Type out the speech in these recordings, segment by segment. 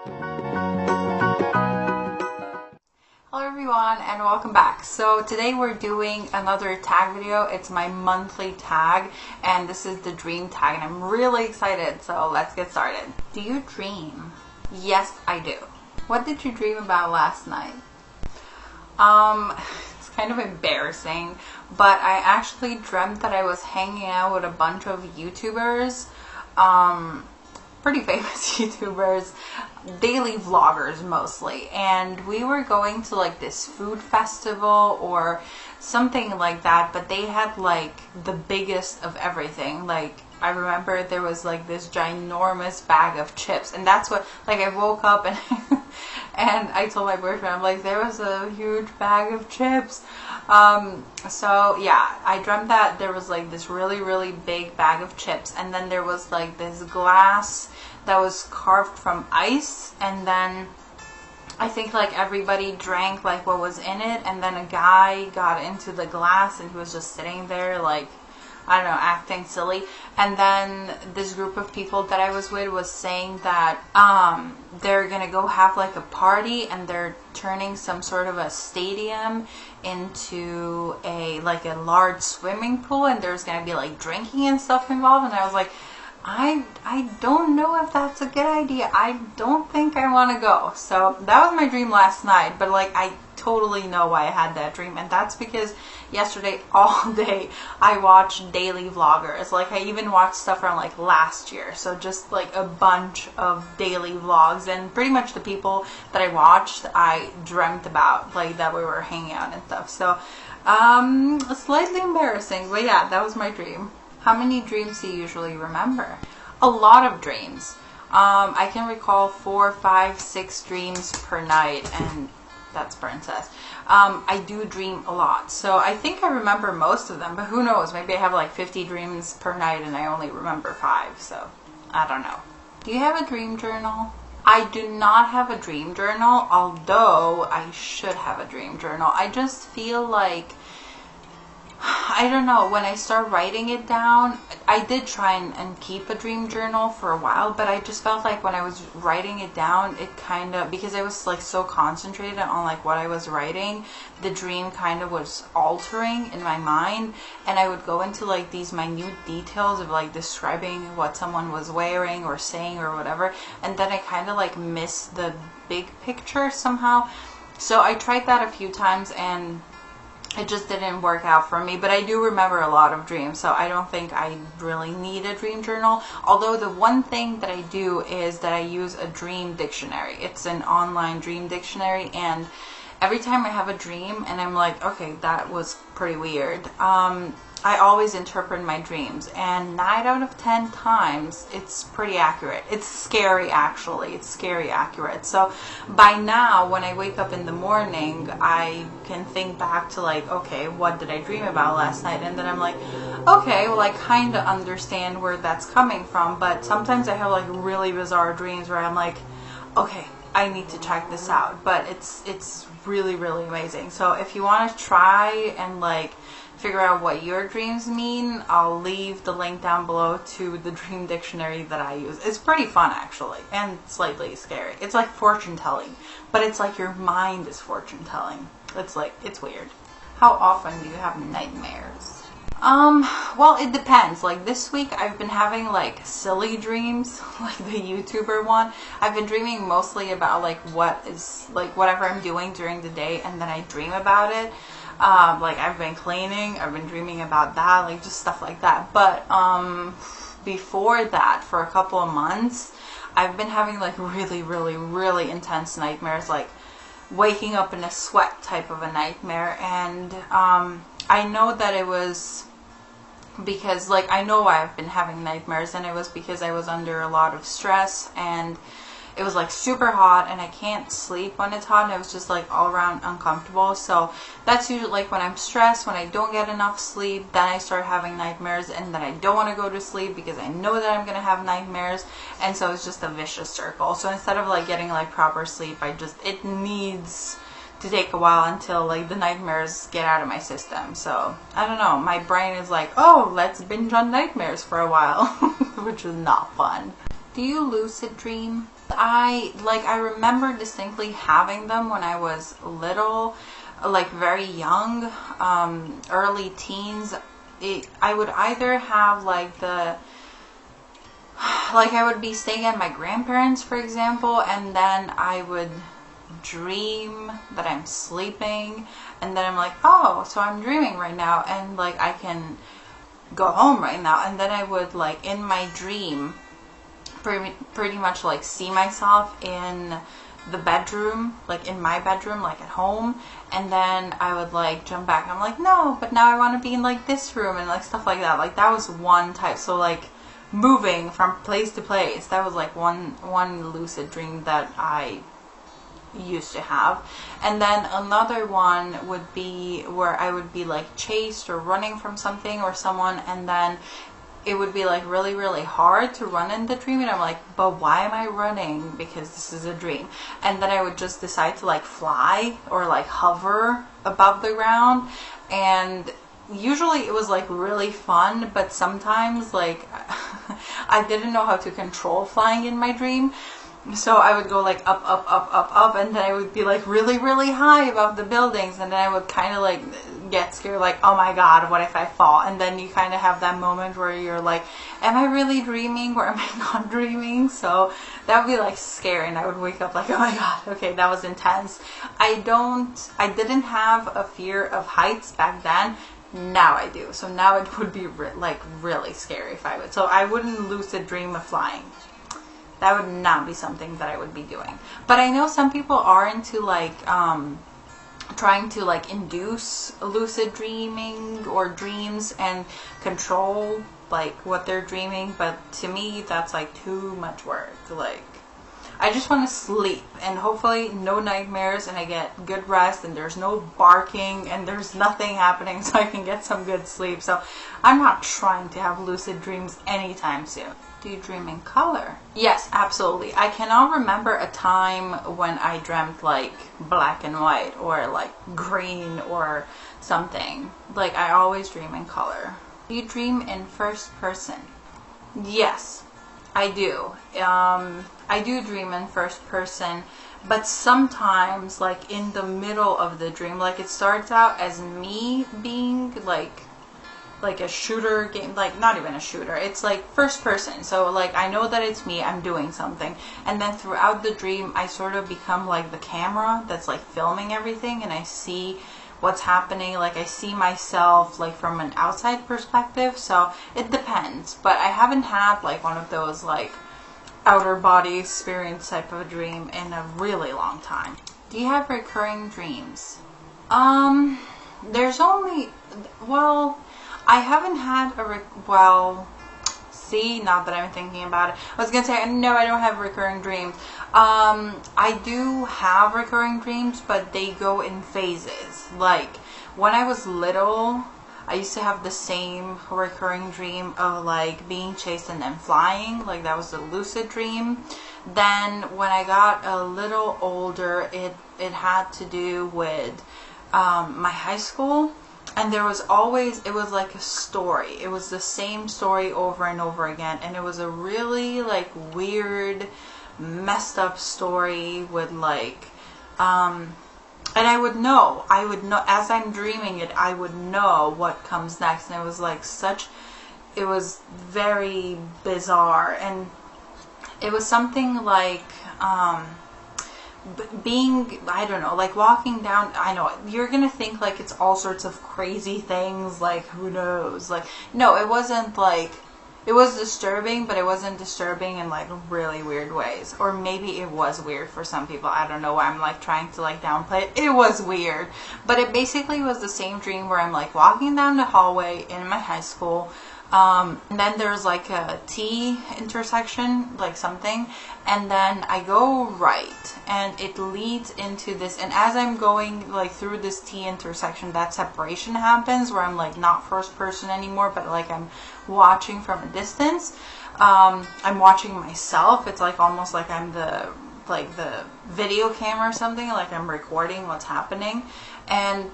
Hello everyone and welcome back. So today we're doing another tag video. It's my monthly tag and this is the dream tag and I'm really excited. So let's get started. Do you dream? Yes, I do. What did you dream about last night? It's kind of embarrassing, but I actually dreamt that I was hanging out with a bunch of YouTubers, pretty famous YouTubers, daily vloggers mostly, and we were going to like this food festival or something like that, but they had like the biggest of everything. Like I remember there was like this ginormous bag of chips, and that's what, like, I woke up and and I told my boyfriend, I'm like, there was a huge bag of chips. So yeah, I dreamt that there was like this really big bag of chips, and then there was like this glass that was carved from ice, and then I think like everybody drank like what was in it, and then a guy got into the glass and he was just sitting there like, I don't know, acting silly. And then this group of people that I was with was saying that they're gonna go have like a party, and they're turning some sort of a stadium into a large swimming pool, and there's gonna be like drinking and stuff involved. And I was like, I don't know if that's a good idea. I don't think I want to go. So that was my dream last night, but like I totally know why I had that dream, and that's because yesterday all day I watched daily vloggers. Like I even watched stuff from like last year, so just like a bunch of daily vlogs, and pretty much the people that I watched I dreamt about, like that we were hanging out and stuff. So slightly embarrassing, but yeah, that was my dream. How many dreams do you usually remember? A lot of dreams. I can recall 4, 5, 6 dreams per night, and that's Princess. I do dream a lot, so I think I remember most of them, but who knows, maybe I have like 50 dreams per night and I only remember 5, so I don't know. Do you have a dream journal? I do not have a dream journal, although I should have a dream journal. I just feel like, I don't know, when I start writing it down, I did try and keep a dream journal for a while, but I just felt like when I was writing it down, it kind of, because I was like so concentrated on like what I was writing, the dream kind of was altering in my mind, and I would go into like these minute details of like describing what someone was wearing or saying or whatever, and then I kind of like missed the big picture somehow. So I tried that a few times and it just didn't work out for me, but I do remember a lot of dreams, so I don't think I really need a dream journal. Although the one thing that I do is that I use a dream dictionary. It's an online dream dictionary, and every time I have a dream and I'm like, okay, that was pretty weird, I always interpret my dreams, and 9 out of 10 times it's pretty accurate. It's scary, actually. It's scary accurate. So by now, when I wake up in the morning, I can think back to like, okay, what did I dream about last night? And then I'm like, okay, well, I kind of understand where that's coming from, but sometimes I have like really bizarre dreams where I'm like, okay, I need to check this out. But it's really amazing. So if you want to try and like figure out what your dreams mean, I'll leave the link down below to the dream dictionary that I use. It's pretty fun, actually, and slightly scary. It's like fortune telling, but it's like your mind is fortune telling. It's like, it's weird. How often do you have nightmares? Well, it depends. Like this week I've been having like silly dreams, like the YouTuber one. I've been dreaming mostly about like what is, like whatever I'm doing during the day, and then I dream about it. Like I've been cleaning, I've been dreaming about that, like just stuff like that. But before that, for a couple of months, I've been having like really intense nightmares, like waking up in a sweat type of a nightmare. And I know that it was because, like, I know I've been having nightmares, and it was because I was under a lot of stress, and it was like super hot, and I can't sleep when it's hot, and it was just like all around uncomfortable. So that's usually like when I'm stressed, when I don't get enough sleep, then I start having nightmares, and then I don't want to go to sleep because I know that I'm gonna have nightmares, and so it's just a vicious circle. So instead of like getting like proper sleep, it needs to take a while until like the nightmares get out of my system. So I don't know, my brain is like, oh, let's binge on nightmares for a while, which is not fun. Do you lucid dream? I remember distinctly having them when I was little, like very young, early teens. I would either have like I would be staying at my grandparents, for example, and then I would dream that I'm sleeping, and then I'm like, oh, so I'm dreaming right now, and like I can go home right now, and then I would like in my dream pretty much like see myself in the bedroom, like in my bedroom, like at home, and then I would like jump back. I'm like, no, but now I want to be in like this room and like stuff like that. Like that was one type. So like moving from place to place, that was like one lucid dream that I used to have. And then another one would be where I would be like chased or running from something or someone, and then it would be like really, really hard to run in the dream, and I'm like, but why am I running? Because this is a dream. And then I would just decide to like fly or like hover above the ground, and usually it was like really fun, but sometimes like I didn't know how to control flying in my dream. So I would go like up, and then I would be like really, really high above the buildings, and then I would kind of like get scared, like, oh my god, what if I fall? And then you kind of have that moment where you're like, am I really dreaming or am I not dreaming? So that would be like scary, and I would wake up like, oh my god, okay, that was intense. I didn't have a fear of heights back then. Now I do. So now it would be like really scary if I would. So I wouldn't lucid dream of flying. That would not be something that I would be doing. But I know some people are into like trying to like induce lucid dreaming or dreams and control like what they're dreaming, but to me that's like too much work. Like I just want to sleep, and hopefully no nightmares, and I get good rest, and there's no barking, and there's nothing happening, so I can get some good sleep. So I'm not trying to have lucid dreams anytime soon. Do you dream in color? Yes, absolutely. I cannot remember a time when I dreamt like black and white or like green or something. Like I always dream in color. Do you dream in first person? Yes, I do. I do dream in first person, but sometimes like in the middle of the dream, like it starts out as me being like a shooter game, like not even a shooter, it's like first person, so like I know that it's me, I'm doing something, and then throughout the dream I sort of become like the camera that's like filming everything, and I see what's happening, like I see myself like from an outside perspective. So it depends, but I haven't had like one of those like outer body experience type of dream in a really long time. Do you have recurring dreams? There's only, well, I haven't had see, now that I'm thinking about it, I was gonna say, no, I don't have recurring dreams. I do have recurring dreams, but they go in phases. Like, when I was little, I used to have the same recurring dream of, like, being chased and then flying. Like, that was a lucid dream. Then, when I got a little older, it had to do with my high school. And there was always, it was like a story. It was the same story over and over again. And it was a really like weird, messed up story with like, and I would know, as I'm dreaming it, I would know what comes next. And it was like it was very bizarre. And it was something like, being, I don't know, like walking down, I know, you're gonna think like it's all sorts of crazy things, like who knows, like, no, it wasn't like, it was disturbing, but it wasn't disturbing in like really weird ways. Or maybe it was weird for some people, I don't know why I'm like trying to like downplay it. It was weird, but it basically was the same dream where I'm like walking down the hallway in my high school, and then there's like a T intersection, like something, and then I go right, and it leads into this, and as I'm going like through this T intersection, that separation happens where I'm like not first person anymore, but like I'm watching from a distance. I'm watching myself. It's like almost like I'm the video camera or something, like I'm recording what's happening. And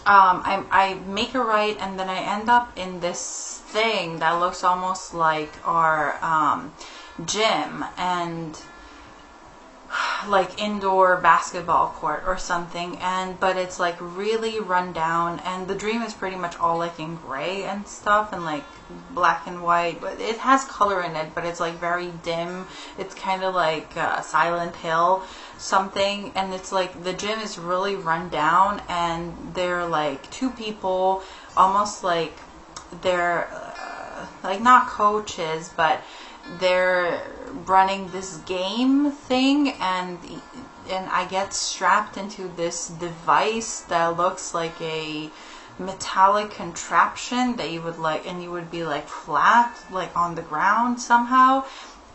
I make a right, and then I end up in this thing that looks almost like our gym, and like indoor basketball court or something, and but it's like really run down, and the dream is pretty much all like in gray and stuff and like black and white, but it has color in it, but it's like very dim. It's kind of like Silent Hill something, and it's like the gym is really run down, and they're like two people, almost like they're like not coaches, but they're running this game thing, and I get strapped into this device that looks like a metallic contraption that you would like, and you would be like flat like on the ground somehow,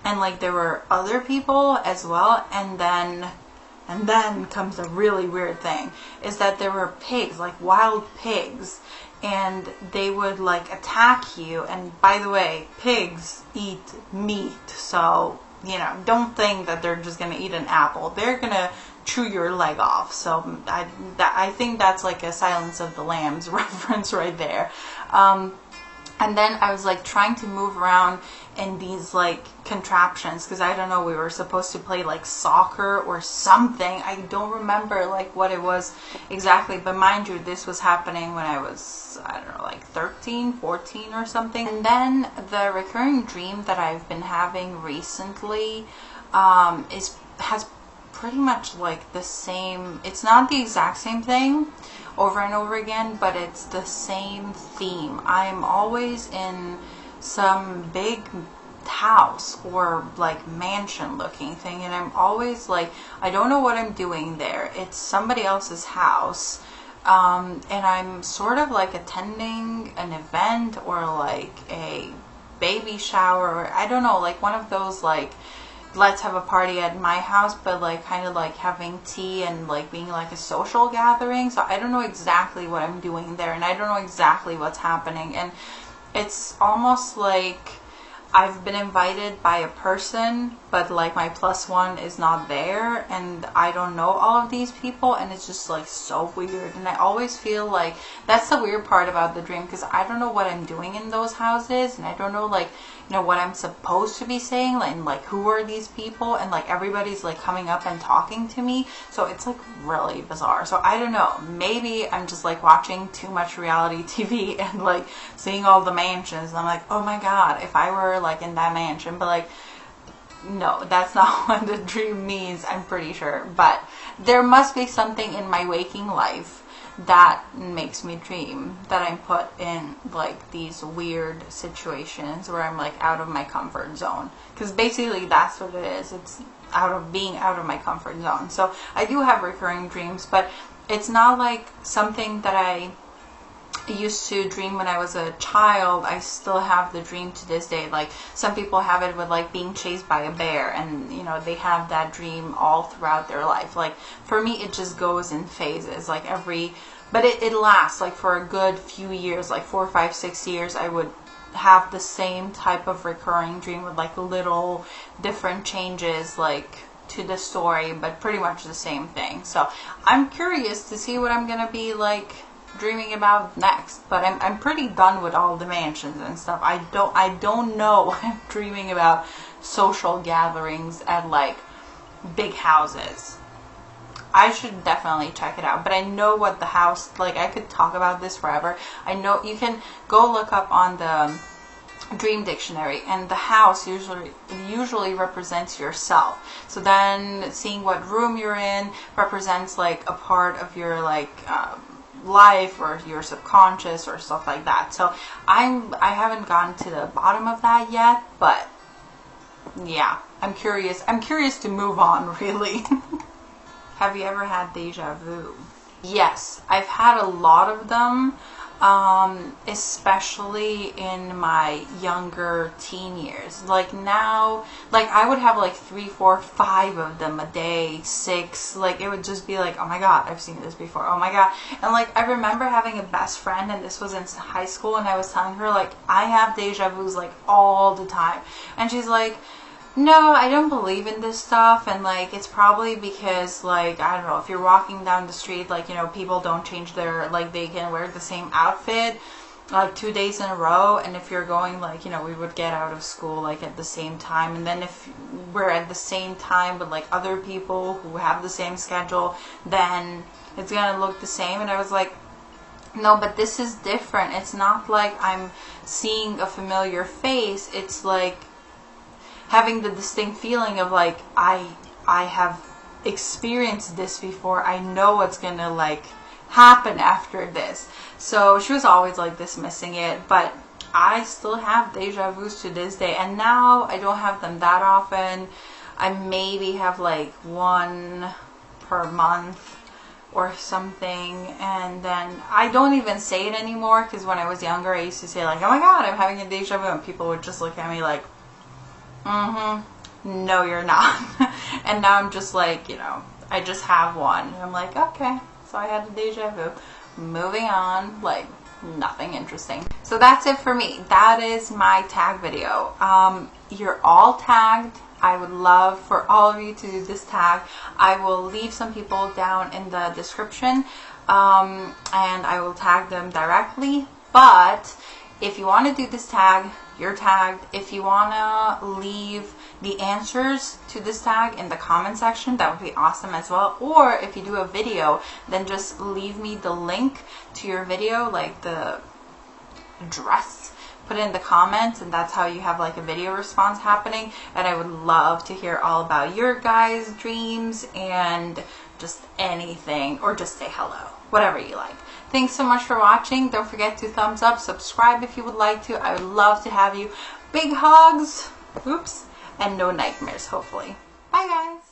and like there were other people as well, and then comes a really weird thing, is that there were pigs, like wild pigs, and they would like attack you. And by the way, pigs eat meat, so you know, don't think that they're just gonna eat an apple. They're gonna chew your leg off. So I think that's like a Silence of the Lambs reference right there. And then I was like trying to move around in these like contraptions, because I don't know, we were supposed to play like soccer or something. I don't remember like what it was exactly, but mind you, this was happening when I was, I don't know, like 13, 14 or something. And then the recurring dream that I've been having recently has pretty much like the same, it's not the exact same thing over and over again, but it's the same theme. I am always in some big house or like mansion looking thing, and I'm always like, I don't know what I'm doing there. It's somebody else's house, and I'm sort of like attending an event or like a baby shower, or I don't know, like one of those like let's have a party at my house, but like kind of like having tea and like being like a social gathering. So I don't know exactly what I'm doing there, and I don't know exactly what's happening, and it's almost like I've been invited by a person, but like my plus one is not there, and I don't know all of these people, and it's just like so weird. And I always feel like that's the weird part about the dream, because I don't know what I'm doing in those houses, and I don't know like, you know, what I'm supposed to be saying, and like who are these people, and like everybody's like coming up and talking to me, so it's like really bizarre. So I don't know, maybe I'm just like watching too much reality TV and like seeing all the mansions, and I'm like, oh my god, if I were like in that mansion. But like, no, that's not what the dream means, I'm pretty sure. But there must be something in my waking life that makes me dream that I'm put in like these weird situations where I'm like out of my comfort zone, because basically that's what it is. It's being out of my comfort zone. So I do have recurring dreams, but it's not like something that I used to dream when I was a child. I still have the dream to this day. Like some people have it with like being chased by a bear, and you know, they have that dream all throughout their life. Like for me, it just goes in phases, like but it lasts like for a good few years, like 4, 5, 6 years. I would have the same type of recurring dream with like little different changes like to the story, but pretty much the same thing. So I'm curious to see what I'm gonna be like dreaming about next, but I'm pretty done with all the mansions and stuff. I don't know what I'm dreaming about social gatherings at like big houses. I should definitely check it out, but I know what the house, like I could talk about this forever. I know you can go look up on the Dream Dictionary, and the house usually represents yourself. So then seeing what room you're in represents like a part of your like life or your subconscious or stuff like that. So I haven't gotten to the bottom of that yet, but yeah, I'm curious to move on, really. Have you ever had deja vu? Yes, I've had a lot of them, especially in my younger teen years. Like now, like I would have like 3, 4, 5 of them a day, 6. Like it would just be like, oh my god, I've seen this before. Oh my god. And like I remember having a best friend, and this was in high school, and I was telling her like I have deja vus like all the time, and she's like, no, I don't believe in this stuff, and like it's probably because like I don't know, if you're walking down the street, like, you know, people don't change their, like they can wear the same outfit like 2 days in a row, and if you're going, like, you know, we would get out of school like at the same time, and then if we're at the same time with like other people who have the same schedule, then it's gonna look the same. And I was like, no, but this is different. It's not like I'm seeing a familiar face. It's like having the distinct feeling of like I have experienced this before. I know what's gonna like happen after this. So she was always like dismissing it, but I still have deja vus to this day, and now I don't have them that often. I maybe have like one per month or something, and then I don't even say it anymore, because when I was younger I used to say like, oh my god, I'm having a deja vu, and people would just look at me like, no you're not. And now I'm just like, you know, I just have one, and I'm like, okay, so I had a deja vu, moving on, like nothing interesting. So that's it for me. That is my tag video. You're all tagged. I would love for all of you to do this tag. I will leave some people down in the description, and I will tag them directly. But if you want to do this tag, you're tagged. If you want to leave the answers to this tag in the comment section, that would be awesome as well. Or if you do a video, then just leave me the link to your video, like the address, put it in the comments, and that's how you have like a video response happening. And I would love to hear all about your guys' dreams and just anything, or just say hello, whatever you like. Thanks so much for watching. Don't forget to thumbs up, subscribe if you would like to. I would love to have you. Big hugs, oops, and no nightmares, hopefully. Bye guys.